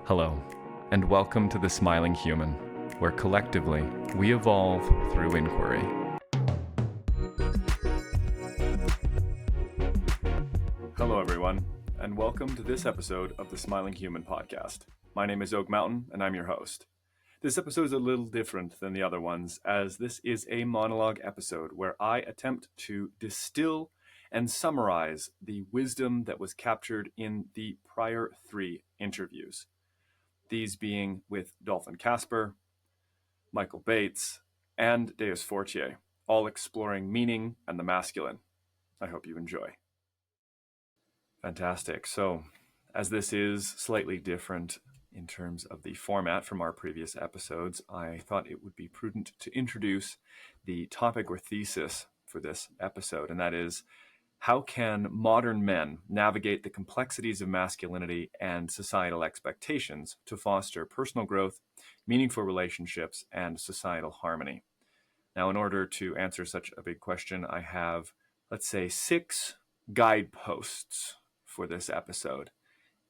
Hello, and welcome to The Smiling Human, where collectively we evolve through inquiry. Hello, everyone, and welcome to this episode of the Smiling Human podcast. My name is Oak Mountain, and I'm your host. This episode is a little different than the other ones, as this is a monologue episode where I attempt to distill and summarize the wisdom that was captured in the prior 3 interviews. These being with Dolphin Casper, Michael Bates, and Deus Fortier, all exploring meaning and the masculine. I hope you enjoy. Fantastic. So, as this is slightly different in terms of the format from our previous episodes, I thought it would be prudent to introduce the topic or thesis for this episode, and that is, how can modern men navigate the complexities of masculinity and societal expectations to foster personal growth, meaningful relationships, and societal harmony? Now, in order to answer such a big question, I have, let's say, 6 guideposts for this episode.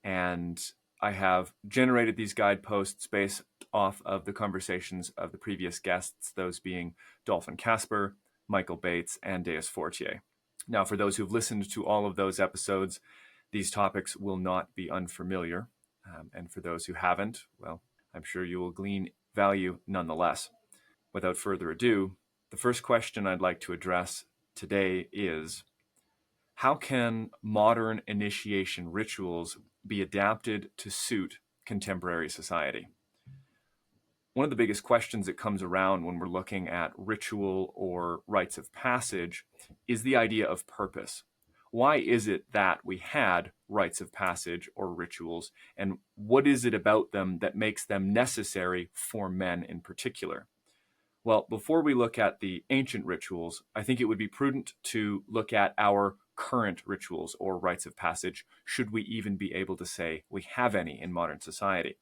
And I have generated these guideposts based off of the conversations of the previous guests, those being Dolphin Casper, Michael Bates, and Deus Fortier. Now, for those who've listened to all of those episodes, these topics will not be unfamiliar. And for those who haven't, well, I'm sure you will glean value nonetheless. Without further ado, the first question I'd like to address today is, how can modern initiation rituals be adapted to suit contemporary society? One of the biggest questions that comes around when we're looking at ritual or rites of passage is the idea of purpose. Why is it that we had rites of passage or rituals, and what is it about them that makes them necessary for men in particular? Well, before we look at the ancient rituals, I think it would be prudent to look at our current rituals or rites of passage, should we even be able to say we have any in modern society.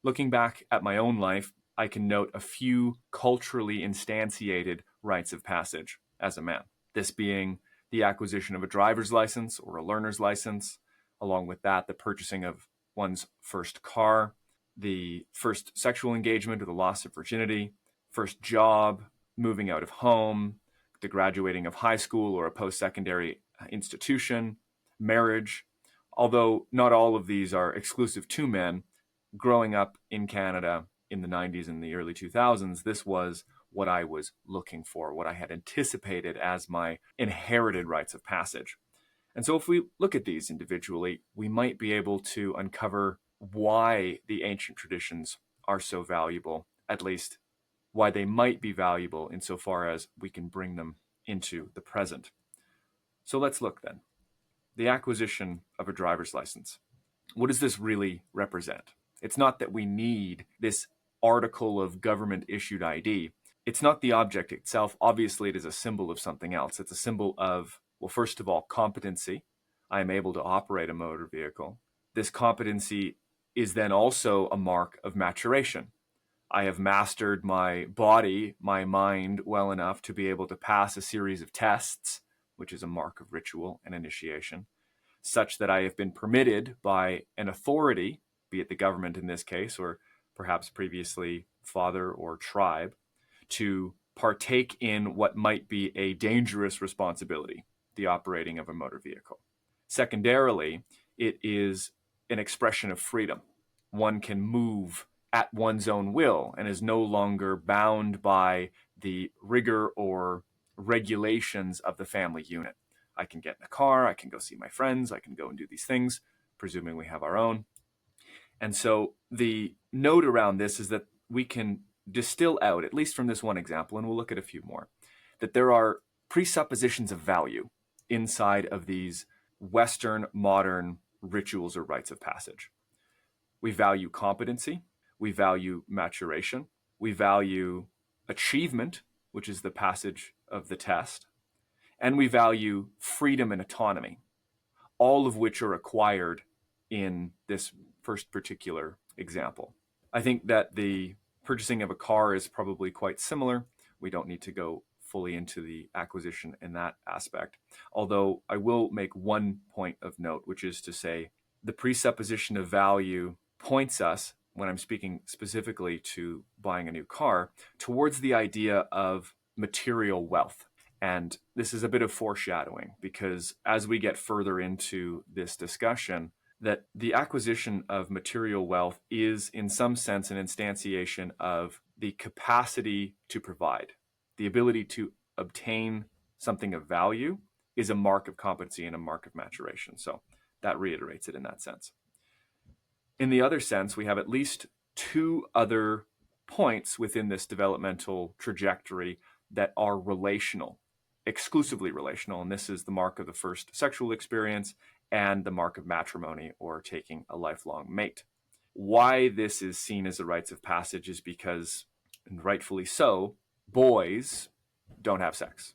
Looking back at my own life, I can note a few culturally instantiated rites of passage as a man. This being the acquisition of a driver's license or a learner's license, along with that, the purchasing of one's first car, the first sexual engagement or the loss of virginity, first job, moving out of home, the graduating of high school or a post-secondary institution, marriage. Although not all of these are exclusive to men, growing up in Canada in the 90s and the early 2000s, this was what I was looking for, what I had anticipated as my inherited rites of passage. And so if we look at these individually, we might be able to uncover why the ancient traditions are so valuable, at least why they might be valuable insofar as we can bring them into the present. So let's look then. The acquisition of a driver's license. What does this really represent? It's not that we need this article of government-issued ID. It's not the object itself. Obviously, it is a symbol of something else. It's a symbol of, well, first of all, competency. I am able to operate a motor vehicle. This competency is then also a mark of maturation. I have mastered my body, my mind well enough to be able to pass a series of tests, which is a mark of ritual and initiation, such that I have been permitted by an authority, be it the government in this case, or perhaps previously father or tribe, to partake in what might be a dangerous responsibility, the operating of a motor vehicle. Secondarily, it is an expression of freedom. One can move at one's own will and is no longer bound by the rigor or regulations of the family unit. I can get in a car, I can go see my friends, I can go and do these things, presuming we have our own. And so the note around this is that we can distill out, at least from this one example, and we'll look at a few more, that there are presuppositions of value inside of these Western modern rituals or rites of passage. We value competency, we value maturation, we value achievement, which is the passage of the test, and we value freedom and autonomy, all of which are acquired in this first particular example. I think that the purchasing of a car is probably quite similar. We don't need to go fully into the acquisition in that aspect. Although I will make one point of note, which is to say the presupposition of value points us, when I'm speaking specifically to buying a new car, towards the idea of material wealth. And this is a bit of foreshadowing, because as we get further into this discussion, that the acquisition of material wealth is in some sense an instantiation of the capacity to provide. The ability to obtain something of value is a mark of competency and a mark of maturation. So that reiterates it in that sense. In the other sense, we have at least two other points within this developmental trajectory that are relational, exclusively relational. And this is the mark of the first sexual experience and the mark of matrimony, or taking a lifelong mate. Why this is seen as a rites of passage is because, and rightfully so, boys don't have sex.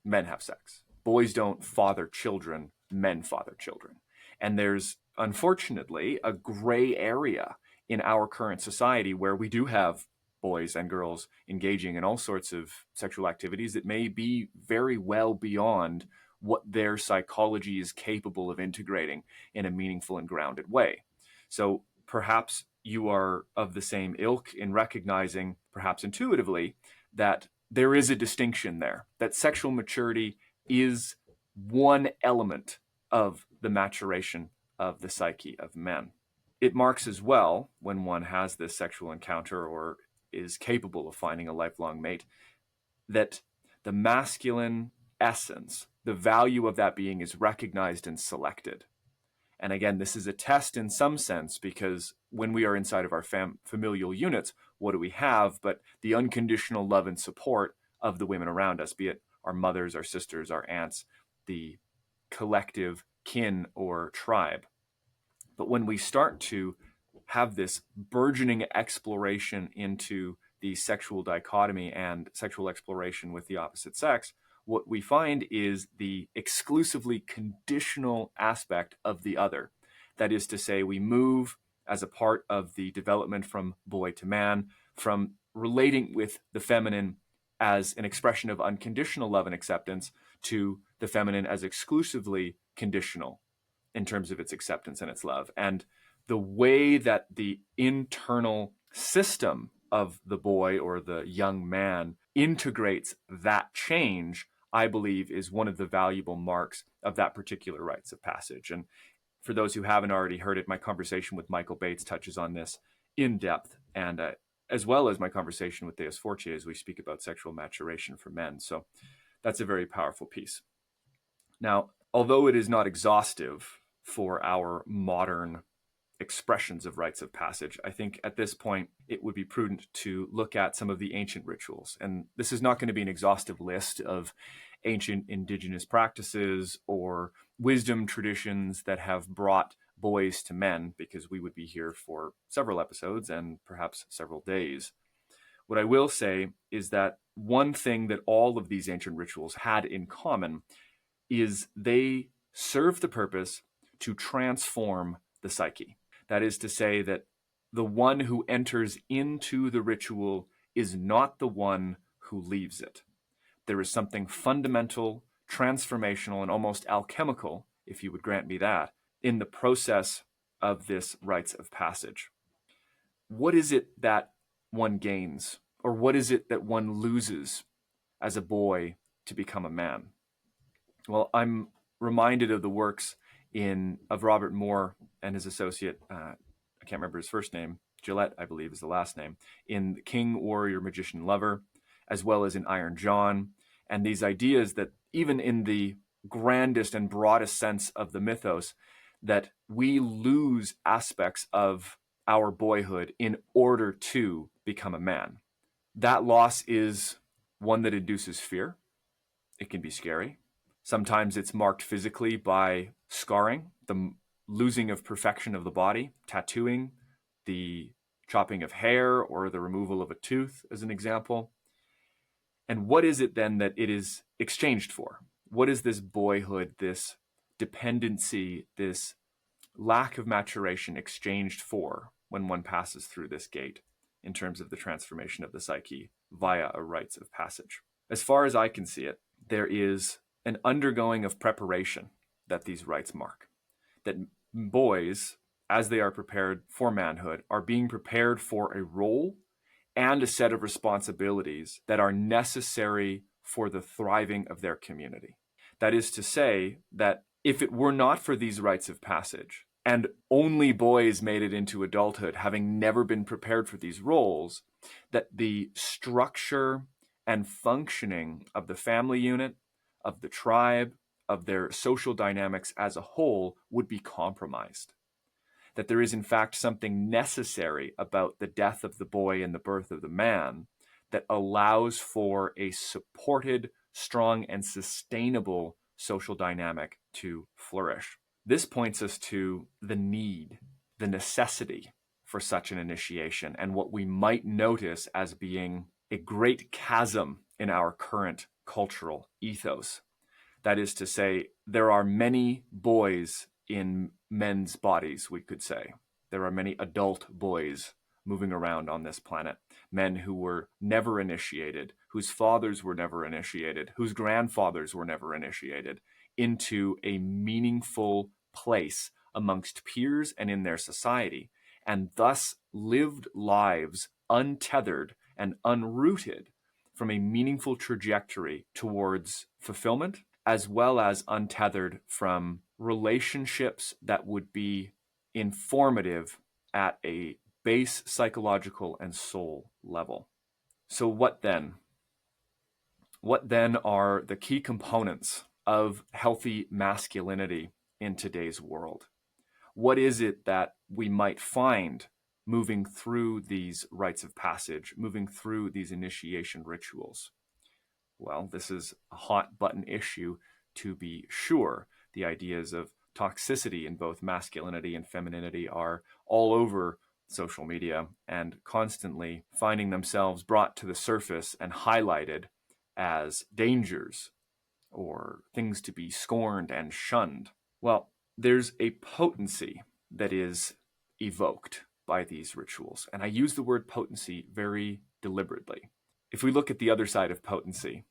Men have sex. Boys don't father children. Men father children. And there's, unfortunately, a gray area in our current society where we do have boys and girls engaging in all sorts of sexual activities that may be very well beyond what their psychology is capable of integrating in a meaningful and grounded way. So perhaps you are of the same ilk in recognizing, perhaps intuitively, that there is a distinction there, that sexual maturity is one element of the maturation of the psyche of men. It marks as well, when one has this sexual encounter or is capable of finding a lifelong mate, that the masculine essence, the value of that being, is recognized and selected. And again, this is a test in some sense, because when we are inside of our familial units, what do we have but the unconditional love and support of the women around us, be it our mothers, our sisters, our aunts, the collective kin or tribe. But when we start to have this burgeoning exploration into the sexual dichotomy and sexual exploration with the opposite sex, what we find is the exclusively conditional aspect of the other. That is to say, we move as a part of the development from boy to man, from relating with the feminine as an expression of unconditional love and acceptance to the feminine as exclusively conditional in terms of its acceptance and its love. And the way that the internal system of the boy or the young man integrates that change, I believe, is one of the valuable marks of that particular rites of passage. And for those who haven't already heard it, my conversation with Michael Bates touches on this in depth, and as well as my conversation with Deus Fortier as we speak about sexual maturation for men. So that's a very powerful piece. Now, although it is not exhaustive for our modern expressions of rites of passage, I think at this point it would be prudent to look at some of the ancient rituals. And this is not going to be an exhaustive list of ancient indigenous practices or wisdom traditions that have brought boys to men, because we would be here for several episodes and perhaps several days. What I will say is that one thing that all of these ancient rituals had in common is they serve the purpose to transform the psyche. That is to say that the one who enters into the ritual is not the one who leaves it. There is something fundamental, transformational, and almost alchemical, if you would grant me that, in the process of this rites of passage. What is it that one gains, or what is it that one loses as a boy to become a man? Well, I'm reminded of the works of Robert Moore and his associate, I can't remember his first name, Gillette, I believe is the last name, in King, Warrior, Magician, Lover, as well as in Iron John. And these ideas that even in the grandest and broadest sense of the mythos, that we lose aspects of our boyhood in order to become a man. That loss is one that induces fear. It can be scary. Sometimes it's marked physically by scarring, the losing of perfection of the body, tattooing, the chopping of hair, or the removal of a tooth, as an example. And what is it then that it is exchanged for? What is this boyhood, this dependency, this lack of maturation exchanged for when one passes through this gate in terms of the transformation of the psyche via a rites of passage? As far as I can see it, there is an undergoing of preparation that these rites mark. That boys, as they are prepared for manhood, are being prepared for a role and a set of responsibilities that are necessary for the thriving of their community. That is to say that if it were not for these rites of passage, and only boys made it into adulthood having never been prepared for these roles, that the structure and functioning of the family unit, of the tribe, of their social dynamics as a whole would be compromised. That there is in fact something necessary about the death of the boy and the birth of the man that allows for a supported, strong, and sustainable social dynamic to flourish. This points us to the need, the necessity for such an initiation, and what we might notice as being a great chasm in our current cultural ethos. That is to say, there are many boys in men's bodies, we could say. There are many adult boys moving around on this planet, men who were never initiated, whose fathers were never initiated, whose grandfathers were never initiated into a meaningful place amongst peers and in their society, and thus lived lives untethered and unrooted from a meaningful trajectory towards fulfillment, as well as untethered from relationships that would be informative at a base psychological and soul level. So what then? What then are the key components of healthy masculinity in today's world? What is it that we might find moving through these rites of passage, moving through these initiation rituals? Well, this is a hot button issue, to be sure. The ideas of toxicity in both masculinity and femininity are all over social media and constantly finding themselves brought to the surface and highlighted as dangers or things to be scorned and shunned. Well, there's a potency that is evoked by these rituals, and I use the word potency very deliberately. If we look at the other side of potency,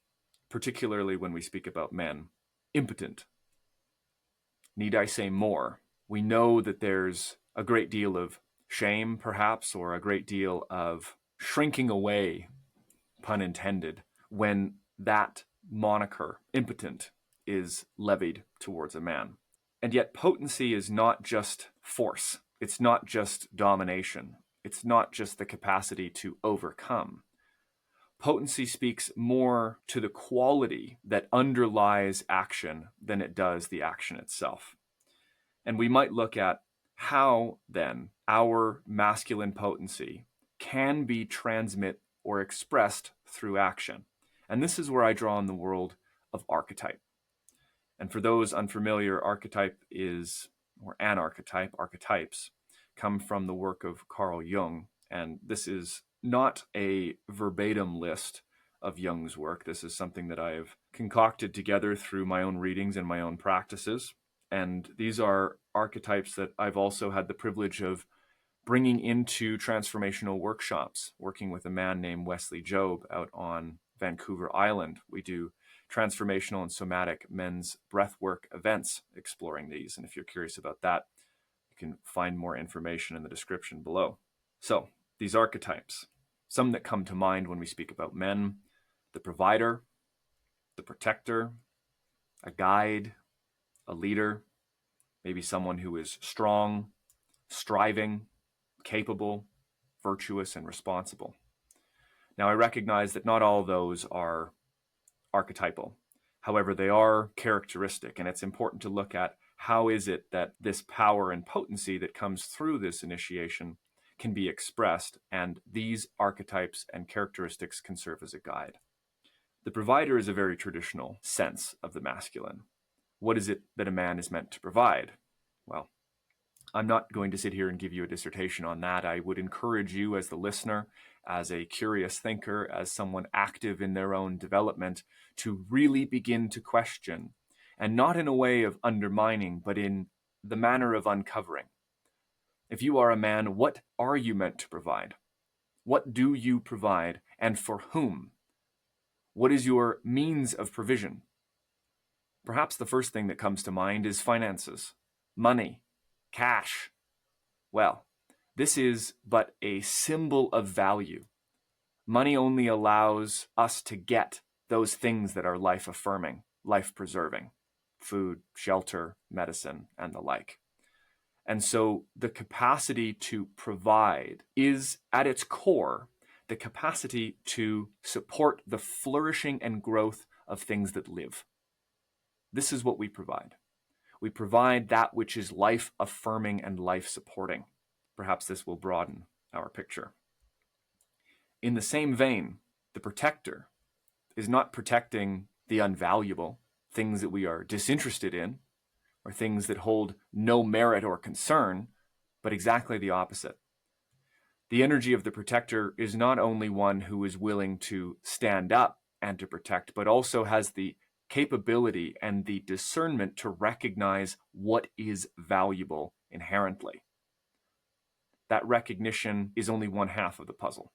particularly when we speak about men, impotent. Need I say more? We know that there's a great deal of shame, perhaps, or a great deal of shrinking away, pun intended, when that moniker, impotent, is levied towards a man. And yet potency is not just force. It's not just domination. It's not just the capacity to overcome. Potency speaks more to the quality that underlies action than it does the action itself. And we might look at how, then, our masculine potency can be transmitted or expressed through action. And this is where I draw on the world of archetype. And for those unfamiliar, archetype is, or an archetype, archetypes, come from the work of Carl Jung. And this is not a verbatim list of Jung's work. This is something that I've concocted together through my own readings and my own practices. And these are archetypes that I've also had the privilege of bringing into transformational workshops, working with a man named Wesley Jobe out on Vancouver Island. We do transformational and somatic men's breathwork events exploring these. And if you're curious about that, you can find more information in the description below. So these archetypes, some that come to mind when we speak about men: the provider, the protector, a guide, a leader, maybe someone who is strong, striving, capable, virtuous, and responsible. Now, I recognize that not all of those are archetypal. However, they are characteristic, and it's important to look at how is it that this power and potency that comes through this initiation can be expressed, and these archetypes and characteristics can serve as a guide. The provider is a very traditional sense of the masculine. What is it that a man is meant to provide? Well, I'm not going to sit here and give you a dissertation on that. I would encourage you as the listener, as a curious thinker, as someone active in their own development, to really begin to question, and not in a way of undermining, but in the manner of uncovering. If you are a man, what are you meant to provide? What do you provide, and for whom? What is your means of provision? Perhaps the first thing that comes to mind is finances, money, cash. Well, this is but a symbol of value. Money only allows us to get those things that are life-affirming, life-preserving: food, shelter, medicine, and the like. And so the capacity to provide is, at its core, the capacity to support the flourishing and growth of things that live. This is what we provide. We provide that which is life-affirming and life-supporting. Perhaps this will broaden our picture. In the same vein, the protector is not protecting the unvaluable, things that we are disinterested in, or things that hold no merit or concern, but exactly the opposite. The energy of the protector is not only one who is willing to stand up and to protect, but also has the capability and the discernment to recognize what is valuable inherently. That recognition is only one half of the puzzle.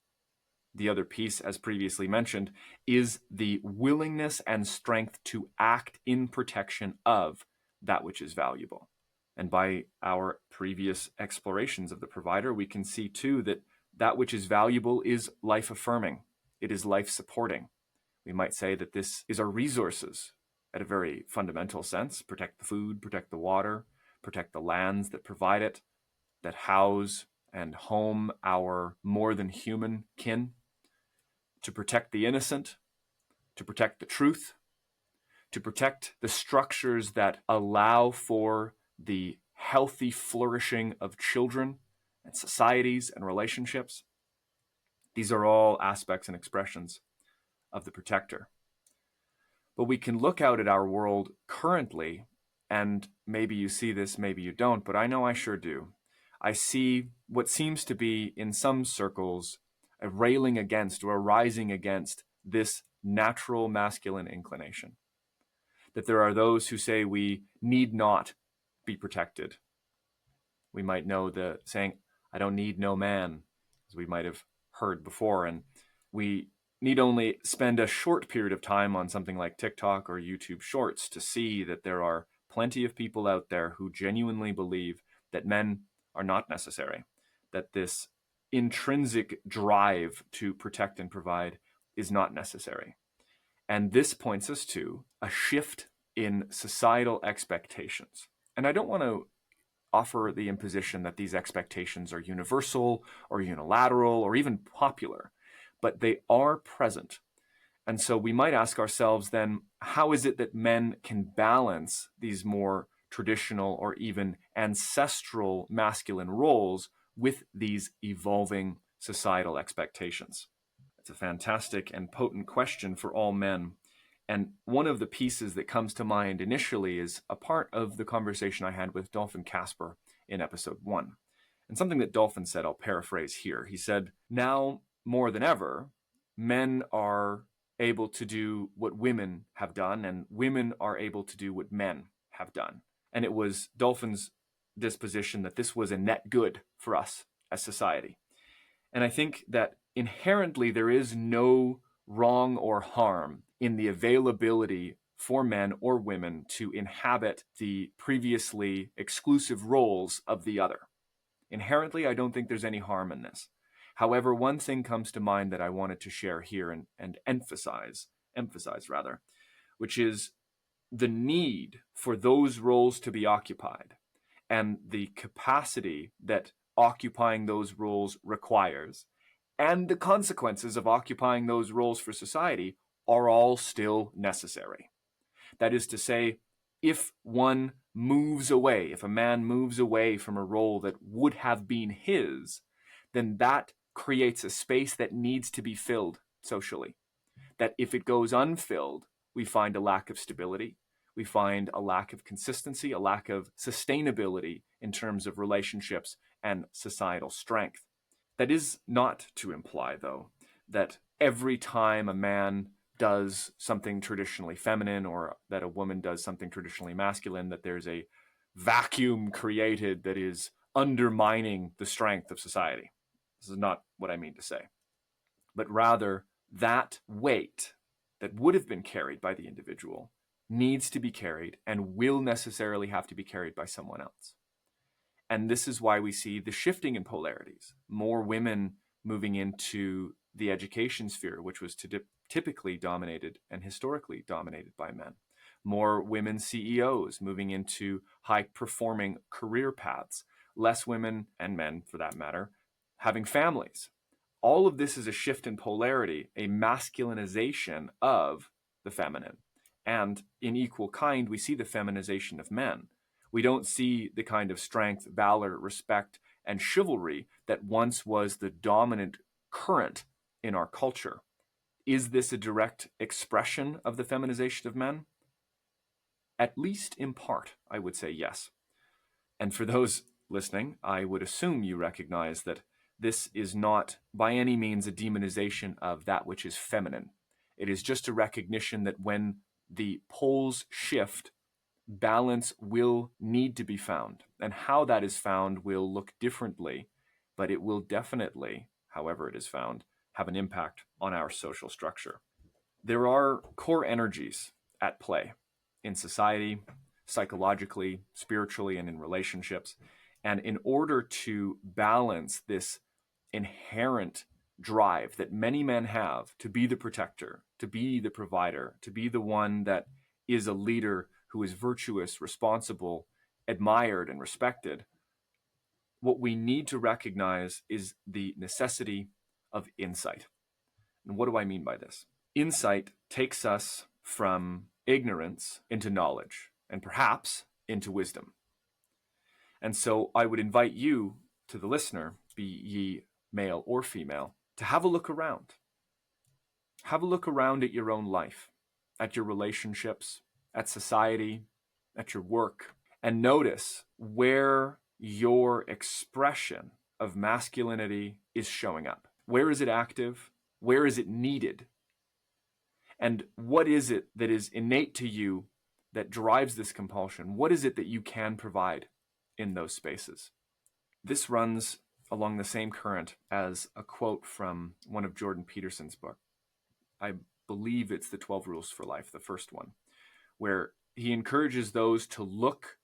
The other piece, as previously mentioned, is the willingness and strength to act in protection of that which is valuable. And by our previous explorations of the provider, we can see too that that which is valuable is life-affirming. It is life-supporting. We might say that this is our resources at a very fundamental sense: protect the food, protect the water, protect the lands that provide it, that house and home our more than human kin, to protect the innocent, to protect the truth, to protect the structures that allow for the healthy flourishing of children and societies and relationships. These are all aspects and expressions of the protector. But we can look out at our world currently, and maybe you see this, maybe you don't, but I know I sure do. I see what seems to be, in some circles, a railing against or a rising against this natural masculine inclination. That there are those who say we need not be protected. We might know the saying, "I don't need no man," as we might have heard before, and we need only spend a short period of time on something like TikTok or YouTube Shorts to see that there are plenty of people out there who genuinely believe that men are not necessary, that this intrinsic drive to protect and provide is not necessary. And this points us to a shift in societal expectations. And I don't want to offer the imposition that these expectations are universal or unilateral or even popular, but they are present. And so we might ask ourselves then, how is it that men can balance these more traditional or even ancestral masculine roles with these evolving societal expectations? It's a fantastic and potent question for all men. And one of the pieces that comes to mind initially is a part of the conversation I had with Dolphin Casper in episode 1. And something that Dolphin said, I'll paraphrase here. He said, "Now more than ever, men are able to do what women have done, and women are able to do what men have done." And it was Dolphin's disposition that this was a net good for us as society. And I think that inherently there is no wrong or harm in the availability for men or women to inhabit the previously exclusive roles of the other. Inherently, I don't think there's any harm in this. However, one thing comes to mind that I wanted to share here and emphasize, which is the need for those roles to be occupied and the capacity that occupying those roles requires, and the consequences of occupying those roles for society are all still necessary. That is to say, if one moves away, if a man moves away from a role that would have been his, then that creates a space that needs to be filled socially. That if it goes unfilled, we find a lack of stability, we find a lack of consistency, a lack of sustainability in terms of relationships and societal strength. That is not to imply, though, that every time a man does something traditionally feminine or that a woman does something traditionally masculine, that there's a vacuum created that is undermining the strength of society. This is not what I mean to say. But rather, that weight that would have been carried by the individual needs to be carried and will necessarily have to be carried by someone else. And this is why we see the shifting in polarities. More women moving into the education sphere, which was typically dominated and historically dominated by men. More women CEOs moving into high-performing career paths. Less women, and men for that matter, having families. All of this is a shift in polarity, a masculinization of the feminine. And in equal kind, we see the feminization of men. We don't see the kind of strength, valor, respect, and chivalry that once was the dominant current in our culture. Is this a direct expression of the feminization of men? At least in part, I would say yes. And for those listening, I would assume you recognize that this is not by any means a demonization of that which is feminine. It is just a recognition that when the poles shift, balance will need to be found. And how that is found will look differently, but it will definitely, however it is found, have an impact on our social structure. There are core energies at play in society, psychologically, spiritually, and in relationships. And in order to balance this inherent drive that many men have to be the protector, to be the provider, to be the one that is a leader who is virtuous, responsible, admired, and respected, what we need to recognize is the necessity of insight. And what do I mean by this? Insight takes us from ignorance into knowledge, and perhaps into wisdom. And so I would invite you, to the listener, be ye male or female, to have a look around. Have a look around at your own life, at your relationships, at society, at your work, and notice where your expression of masculinity is showing up. Where is it active? Where is it needed? And what is it that is innate to you that drives this compulsion? What is it that you can provide in those spaces? This runs along the same current as a quote from one of Jordan Peterson's book. I believe it's the 12 Rules for Life, the first one, where he encourages those to look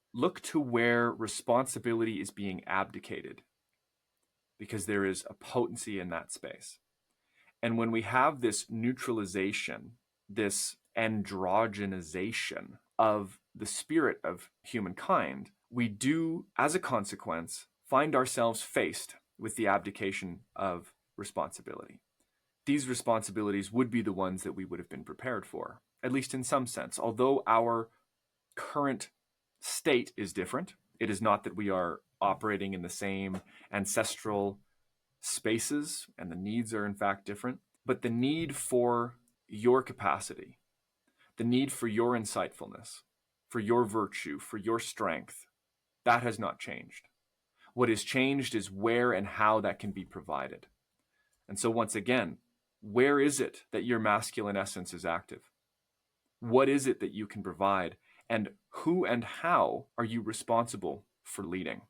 to where responsibility is being abdicated, because there is a potency in that space. And when we have this neutralization, this androgenization of the spirit of humankind, we do, as a consequence, find ourselves faced with the abdication of responsibility. These responsibilities would be the ones that we would have been prepared for, at least in some sense. Although our current state is different, it is not that we are operating in the same ancestral spaces, and the needs are in fact different. But the need for your capacity, the need for your insightfulness, for your virtue, for your strength, that has not changed. What has changed is where and how that can be provided. And so once again, where is it that your masculine essence is active? What is it that you can provide? And who and how are you responsible for leading?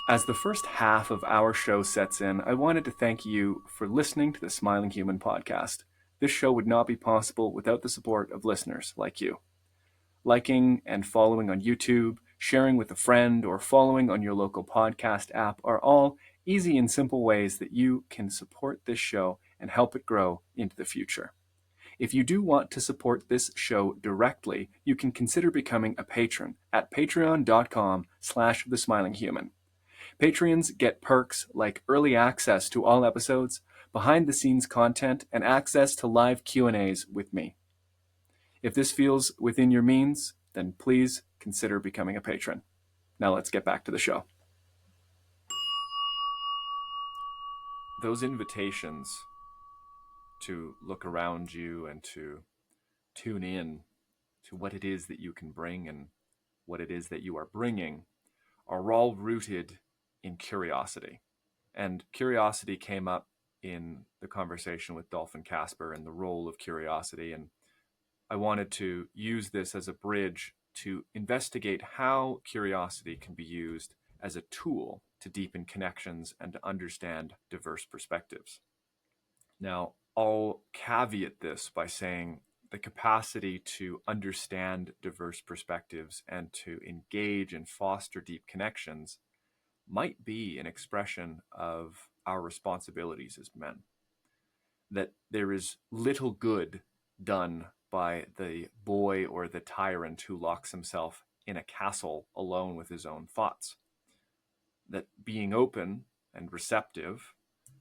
As the first half of our show sets in, I wanted to thank you for listening to the Smiling Human podcast. This show would not be possible without the support of listeners like you. Liking and following on YouTube, sharing with a friend, or following on your local podcast app are all easy and simple ways that you can support this show and help it grow into the future. If you do want to support this show directly, you can consider becoming a patron at patreon.com/thesmilinghuman. Patrons get perks like early access to all episodes, behind-the-scenes content, and access to live Q&As with me. If this feels within your means, then please consider becoming a patron. Now let's get back to the show. Those invitations to look around you and to tune in to what it is that you can bring and what it is that you are bringing are all rooted in curiosity. And curiosity came up in the conversation with Dolphin Casper and the role of curiosity. And I wanted to use this as a bridge to investigate how curiosity can be used as a tool to deepen connections and to understand diverse perspectives. Now, I'll caveat this by saying the capacity to understand diverse perspectives and to engage and foster deep connections might be an expression of our responsibilities as men. That there is little good done by the boy or the tyrant who locks himself in a castle alone with his own thoughts. That being open and receptive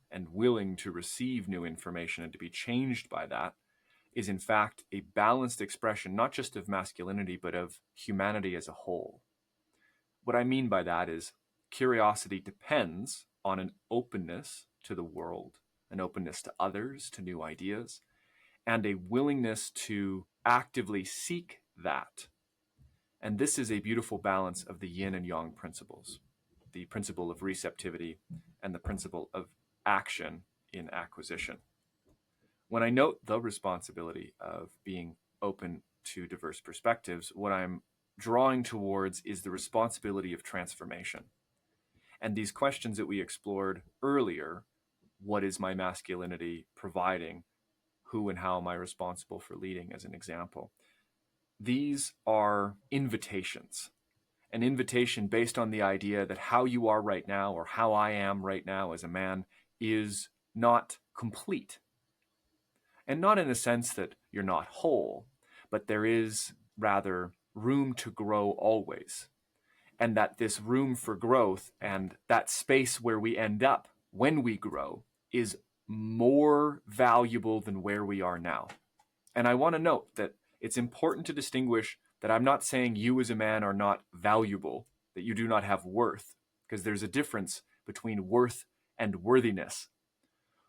and willing to receive new information and to be changed by that is in fact a balanced expression, not just of masculinity, but of humanity as a whole. What I mean by that is curiosity depends on an openness to the world, an openness to others, to new ideas, and a willingness to actively seek that. And this is a beautiful balance of the yin and yang principles, the principle of receptivity and the principle of action in acquisition. When I note the responsibility of being open to diverse perspectives, what I'm drawing towards is the responsibility of transformation. And these questions that we explored earlier, what is my masculinity providing? Who and how am I responsible for leading, as an example? These are invitations. An invitation based on the idea that how you are right now, or how I am right now as a man, is not complete. And not in a sense that you're not whole, but there is rather room to grow always. And that this room for growth and that space where we end up when we grow is more valuable than where we are now. And I want to note that it's important to distinguish that I'm not saying you as a man are not valuable, that you do not have worth, because there's a difference between worth and worthiness.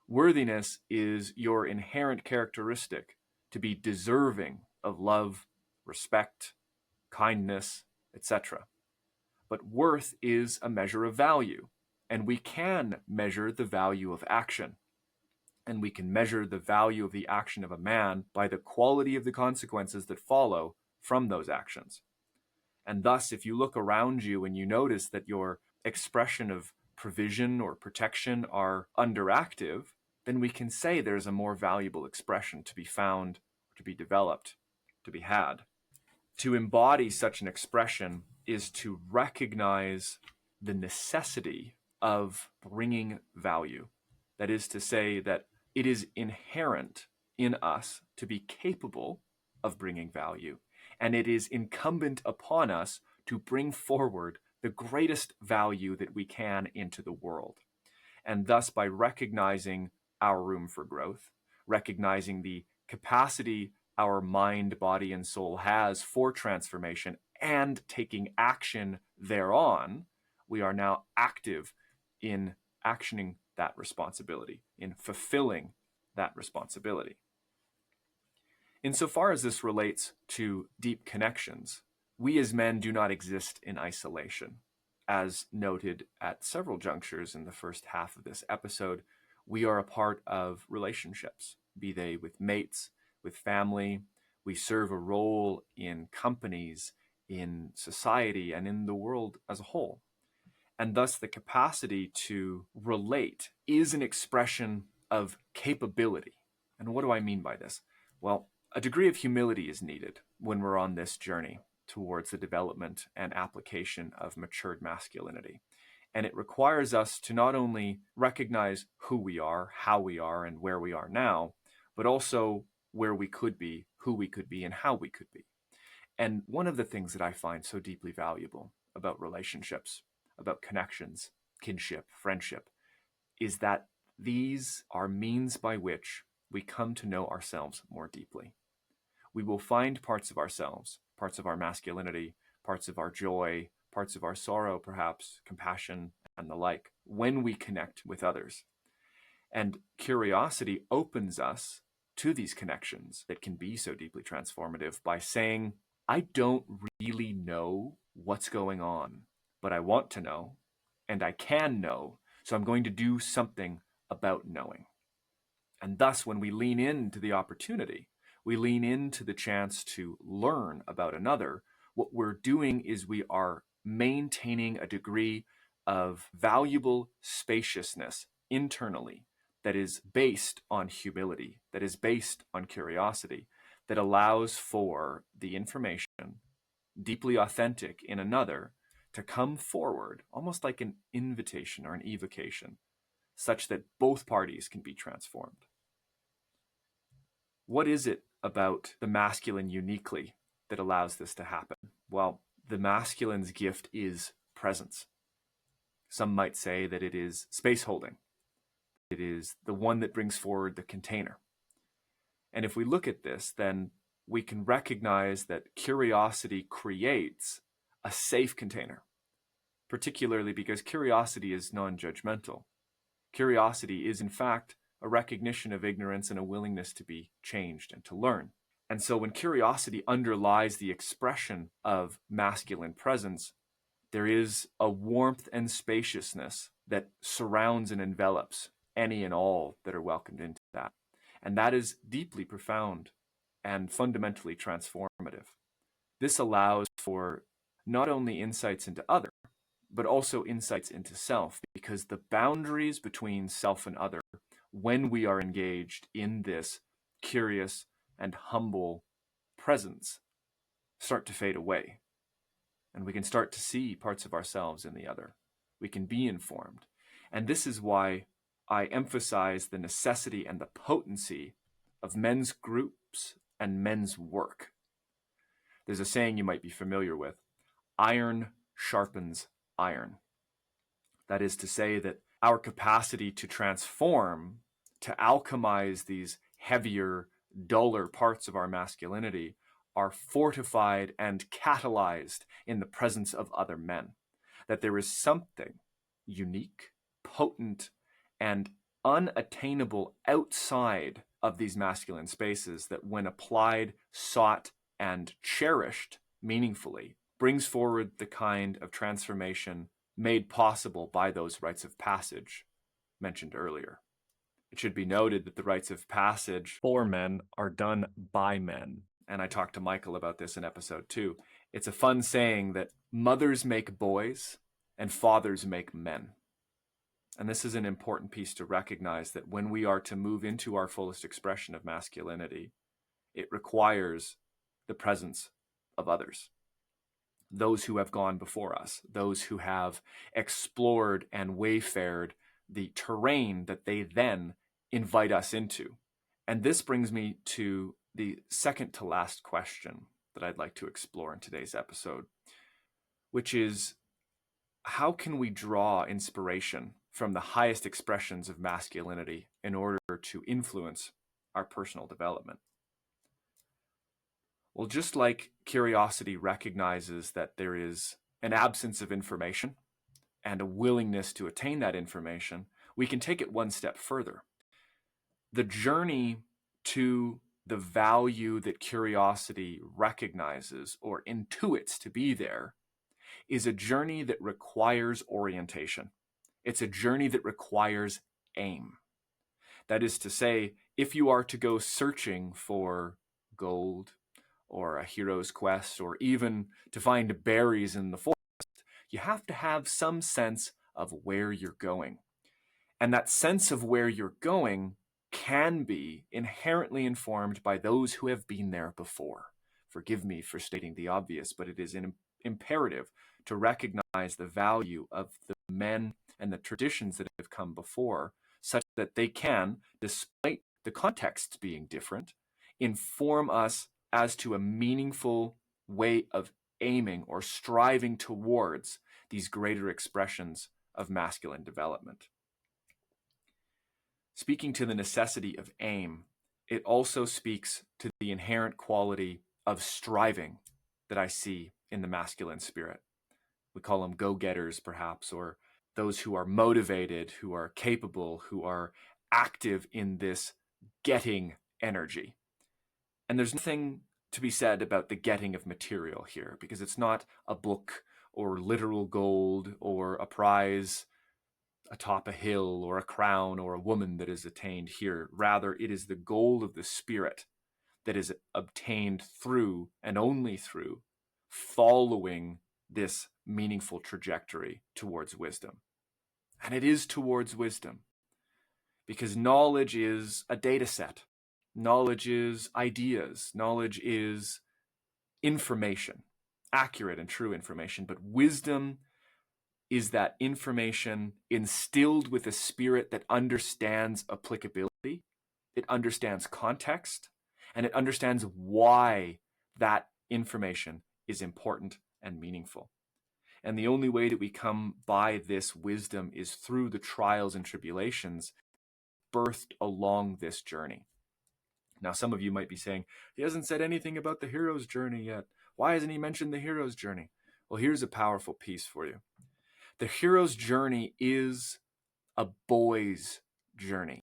Worthiness is your inherent characteristic to be deserving of love, respect, kindness, etc. But worth is a measure of value, and we can measure the value of action. And we can measure the value of the action of a man by the quality of the consequences that follow from those actions. And thus, if you look around you and you notice that your expression of provision or protection are underactive, then we can say there's a more valuable expression to be found, to be developed, to be had. To embody such an expression is to recognize the necessity of bringing value. That is to say that it is inherent in us to be capable of bringing value, and it is incumbent upon us to bring forward the greatest value that we can into the world. And thus, by recognizing our room for growth, recognizing the capacity our mind, body, and soul has for transformation, and taking action thereon, we are now active in actioning that responsibility, in fulfilling that responsibility. Insofar as this relates to deep connections, we as men do not exist in isolation. As noted at several junctures in the first half of this episode, we are a part of relationships, be they with mates, with family. We serve a role in companies, in society, and in the world as a whole. And thus the capacity to relate is an expression of capability. And what do I mean by this? Well, a degree of humility is needed when we're on this journey towards the development and application of matured masculinity. And it requires us to not only recognize who we are, how we are, and where we are now, but also where we could be, who we could be, and how we could be. And one of the things that I find so deeply valuable about relationships, about connections, kinship, friendship, is that these are means by which we come to know ourselves more deeply. We will find parts of ourselves, parts of our masculinity, parts of our joy, parts of our sorrow, perhaps, compassion, and the like, when we connect with others. And curiosity opens us to these connections that can be so deeply transformative by saying, I don't really know what's going on, but I want to know, and I can know, so I'm going to do something about knowing. And thus, when we lean into the opportunity, we lean into the chance to learn about another, what we're doing is we are maintaining a degree of valuable spaciousness internally that is based on humility, that is based on curiosity, that allows for the information, deeply authentic in another, to come forward, almost like an invitation or an evocation, such that both parties can be transformed. What is it about the masculine uniquely that allows this to happen? Well, the masculine's gift is presence. Some might say that it is space holding. It is the one that brings forward the container. And if we look at this, then we can recognize that curiosity creates a safe container, particularly because curiosity is non-judgmental. Curiosity is, in fact, a recognition of ignorance and a willingness to be changed and to learn. And so when curiosity underlies the expression of masculine presence, there is a warmth and spaciousness that surrounds and envelops any and all that are welcomed into that. And that is deeply profound and fundamentally transformative. This allows for not only insights into other, but also insights into self, because the boundaries between self and other, when we are engaged in this curious and humble presence, start to fade away. And we can start to see parts of ourselves in the other. We can be informed. And this is why I emphasize the necessity and the potency of men's groups and men's work. There's a saying you might be familiar with: iron sharpens iron. That is to say that our capacity to transform, to alchemize these heavier, duller parts of our masculinity are fortified and catalyzed in the presence of other men. That there is something unique, potent, and unattainable outside of these masculine spaces that, when applied, sought, and cherished meaningfully, brings forward the kind of transformation made possible by those rites of passage mentioned earlier. It should be noted that the rites of passage for men are done by men. And I talked to Michael about this in episode 2. It's a fun saying that mothers make boys and fathers make men. And this is an important piece to recognize, that when we are to move into our fullest expression of masculinity, it requires the presence of others. Those who have gone before us, those who have explored and wayfared the terrain that they then invite us into. And this brings me to the second to last question that I'd like to explore in today's episode, which is, how can we draw inspiration from the highest expressions of masculinity in order to influence our personal development? Well, just like curiosity recognizes that there is an absence of information and a willingness to attain that information, we can take it one step further. The journey to the value that curiosity recognizes or intuits to be there is a journey that requires orientation. It's a journey that requires aim. That is to say, if you are to go searching for gold or a hero's quest, or even to find berries in the forest, you have to have some sense of where you're going. And that sense of where you're going can be inherently informed by those who have been there before. Forgive me for stating the obvious, but it is imperative to recognize the value of the men and the traditions that have come before, such that they can, despite the contexts being different, inform us as to a meaningful way of aiming or striving towards these greater expressions of masculine development. Speaking to the necessity of aim, it also speaks to the inherent quality of striving that I see in the masculine spirit. We call them go-getters, perhaps, or those who are motivated, who are capable, who are active in this getting energy. And there's nothing to be said about the getting of material here, because it's not a book or literal gold or a prize atop a hill or a crown or a woman that is attained here. Rather, it is the gold of the spirit that is obtained through and only through following this meaningful trajectory towards wisdom. And it is towards wisdom, because knowledge is a data set. Knowledge is ideas. Knowledge is information, accurate and true information. But wisdom is that information instilled with a spirit that understands applicability, it understands context, and it understands why that information is important and meaningful. And the only way that we come by this wisdom is through the trials and tribulations birthed along this journey. Now, some of you might be saying, he hasn't said anything about the hero's journey yet. Why hasn't he mentioned the hero's journey? Well, here's a powerful piece for you. The hero's journey is a boy's journey.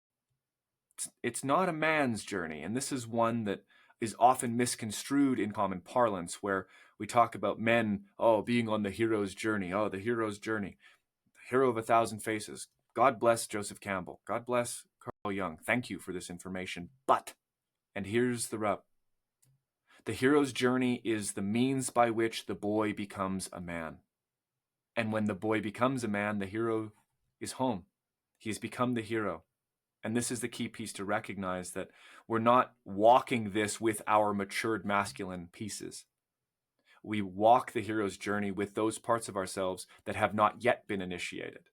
It's not a man's journey. And this is one that is often misconstrued in common parlance, where we talk about men, being on the hero's journey. Oh, the hero's journey. The hero of 1,000 faces. God bless Joseph Campbell. God bless Carl Jung. Thank you for this information. But, and here's the rub, the hero's journey is the means by which the boy becomes a man. And when the boy becomes a man, the hero is home. He has become the hero. And this is the key piece to recognize, that we're not walking this with our matured masculine pieces. We walk the hero's journey with those parts of ourselves that have not yet been initiated.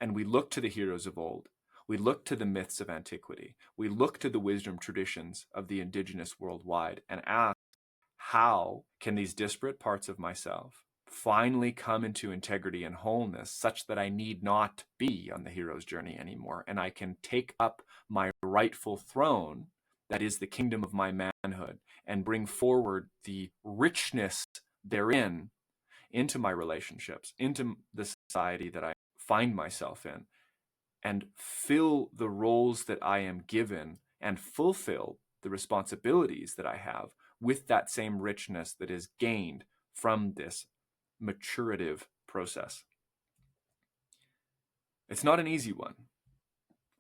And we look to the heroes of old. We look to the myths of antiquity. We look to the wisdom traditions of the indigenous worldwide and ask, how can these disparate parts of myself finally come into integrity and wholeness such that I need not be on the hero's journey anymore, and I can take up my rightful throne, that is the kingdom of my manhood, and bring forward the richness therein into my relationships, into the society that I find myself in, and fill the roles that I am given and fulfill the responsibilities that I have with that same richness that is gained from this maturative process. It's not an easy one,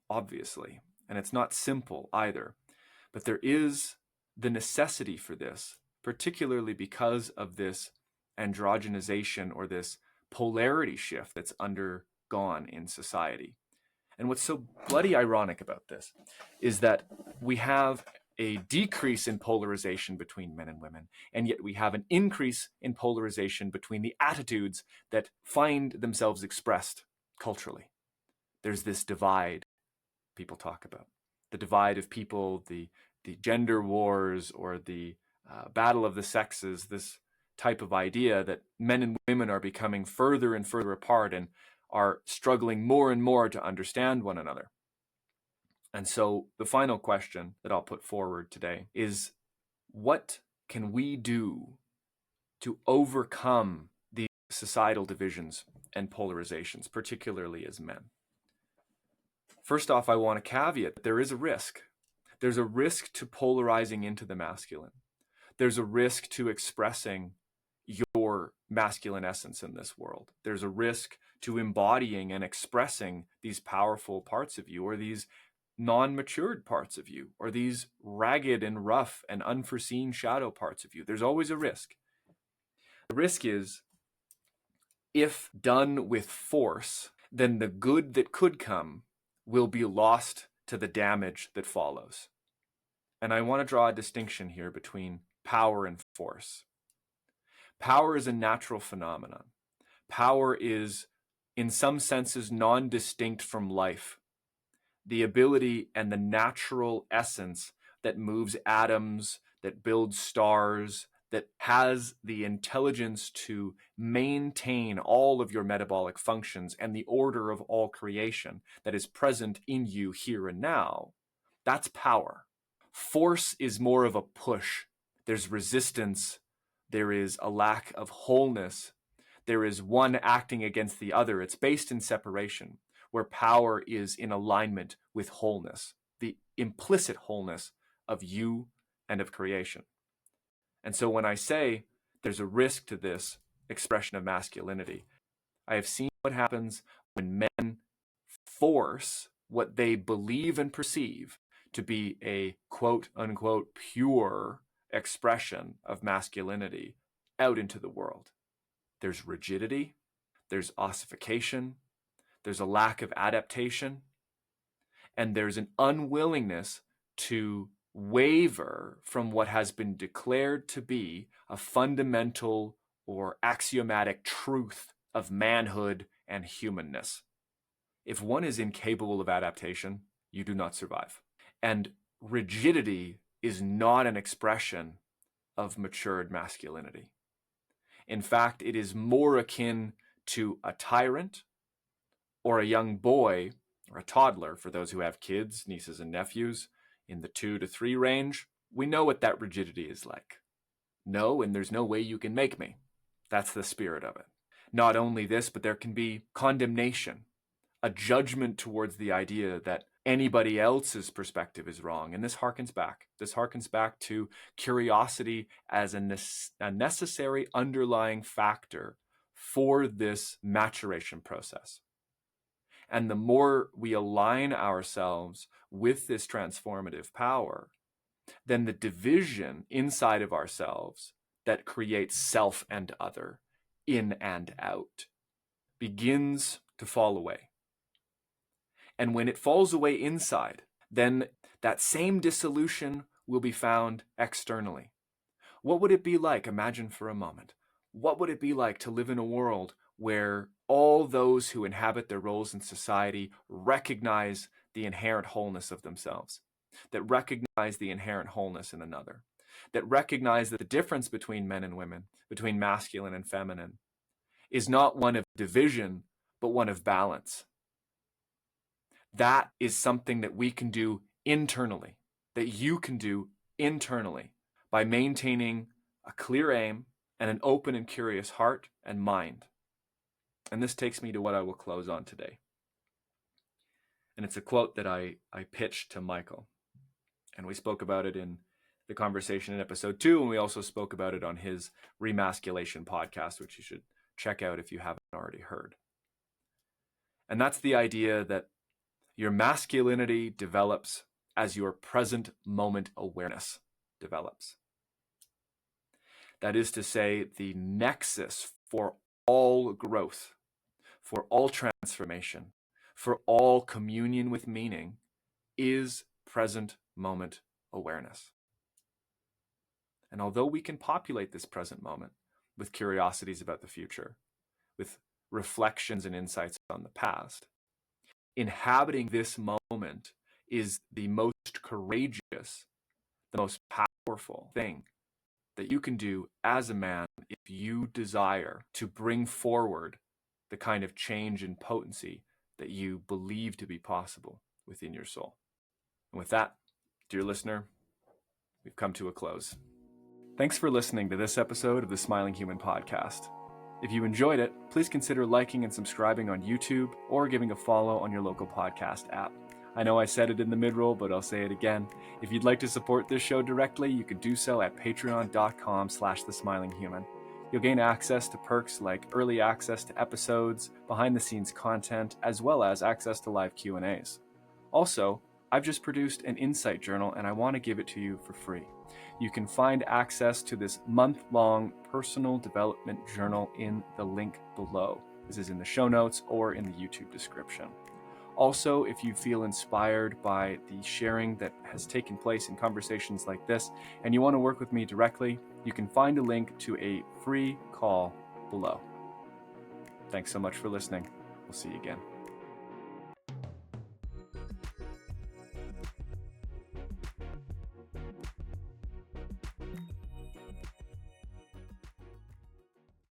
obviously, and it's not simple either, but there is the necessity for this, particularly because of this androgenization or this polarity shift that's undergone in society. And what's so bloody ironic about this is that we have a decrease in polarization between men and women, and yet we have an increase in polarization between the attitudes that find themselves expressed culturally. There's this divide people talk about, the divide of people, the gender wars, or the battle of the sexes, this type of idea that men and women are becoming further and further apart and are struggling more and more to understand one another. And so the final question that I'll put forward today is, what can we do to overcome these societal divisions and polarizations, particularly as men? First off, I want to caveat that there is a risk. There's a risk to polarizing into the masculine. There's a risk to expressing your masculine essence in this world. There's a risk to embodying and expressing these powerful parts of you, or these non-matured parts of you, or these ragged and rough and unforeseen shadow parts of you. There's always a risk. The risk is, if done with force, then the good that could come will be lost to the damage that follows. And I want to draw a distinction here between power and force. Power is a natural phenomenon. Power is, in some senses, non-distinct from life. The ability and the natural essence that moves atoms, that builds stars, that has the intelligence to maintain all of your metabolic functions and the order of all creation that is present in you here and now, that's power. Force is more of a push. There's resistance. There is a lack of wholeness. There is one acting against the other. It's based in separation, where power is in alignment with wholeness, the implicit wholeness of you and of creation. And so when I say there's a risk to this expression of masculinity, I have seen what happens when men force what they believe and perceive to be a quote unquote pure expression of masculinity out into the world. There's rigidity, there's ossification, there's a lack of adaptation, and there's an unwillingness to waver from what has been declared to be a fundamental or axiomatic truth of manhood and humanness. If one is incapable of adaptation, you do not survive. And rigidity is not an expression of matured masculinity. In fact, it is more akin to a tyrant or a young boy or a toddler, for those who have kids, nieces and nephews, in the 2 to 3 range. We know what that rigidity is like. No, and there's no way you can make me. That's the spirit of it. Not only this, but there can be condemnation, a judgment towards the idea that anybody else's perspective is wrong. And this harkens back. This harkens back to curiosity as a necessary underlying factor for this maturation process. And the more we align ourselves with this transformative power, then the division inside of ourselves that creates self and other, in and out, begins to fall away. And when it falls away inside, then that same dissolution will be found externally. What would it be like, imagine for a moment, what would it be like to live in a world where all those who inhabit their roles in society recognize the inherent wholeness of themselves, that recognize the inherent wholeness in another, that recognize that the difference between men and women, between masculine and feminine, is not one of division, but one of balance. That is something that we can do internally, that you can do internally by maintaining a clear aim and an open and curious heart and mind. And this takes me to what I will close on today. And it's a quote that I pitched to Michael. And we spoke about it in the conversation in episode 2, and we also spoke about it on his Remasculation podcast, which you should check out if you haven't already heard. And that's the idea that your masculinity develops as your present moment awareness develops. That is to say, the nexus for all growth, for all transformation, for all communion with meaning is present moment awareness. And although we can populate this present moment with curiosities about the future, with reflections and insights on the past, inhabiting this moment is the most courageous, the most powerful thing that you can do as a man if you desire to bring forward the kind of change and potency that you believe to be possible within your soul. And with that, dear listener, we've come to a close. Thanks for listening to this episode of the Smiling Human podcast. If you enjoyed it, please consider liking and subscribing on YouTube or giving a follow on your local podcast app. I know I said it in the mid-roll, but I'll say it again. If you'd like to support this show directly, you can do so at patreon.com/thesmilinghuman. You'll gain access to perks like early access to episodes, behind-the-scenes content, as well as access to live Q&As. Also, I've just produced an insight journal and I want to give it to you for free. You can find access to this month-long personal development journal in the link below. This is in the show notes or in the YouTube description. Also, if you feel inspired by the sharing that has taken place in conversations like this and you want to work with me directly, you can find a link to a free call below. Thanks so much for listening. We'll see you again.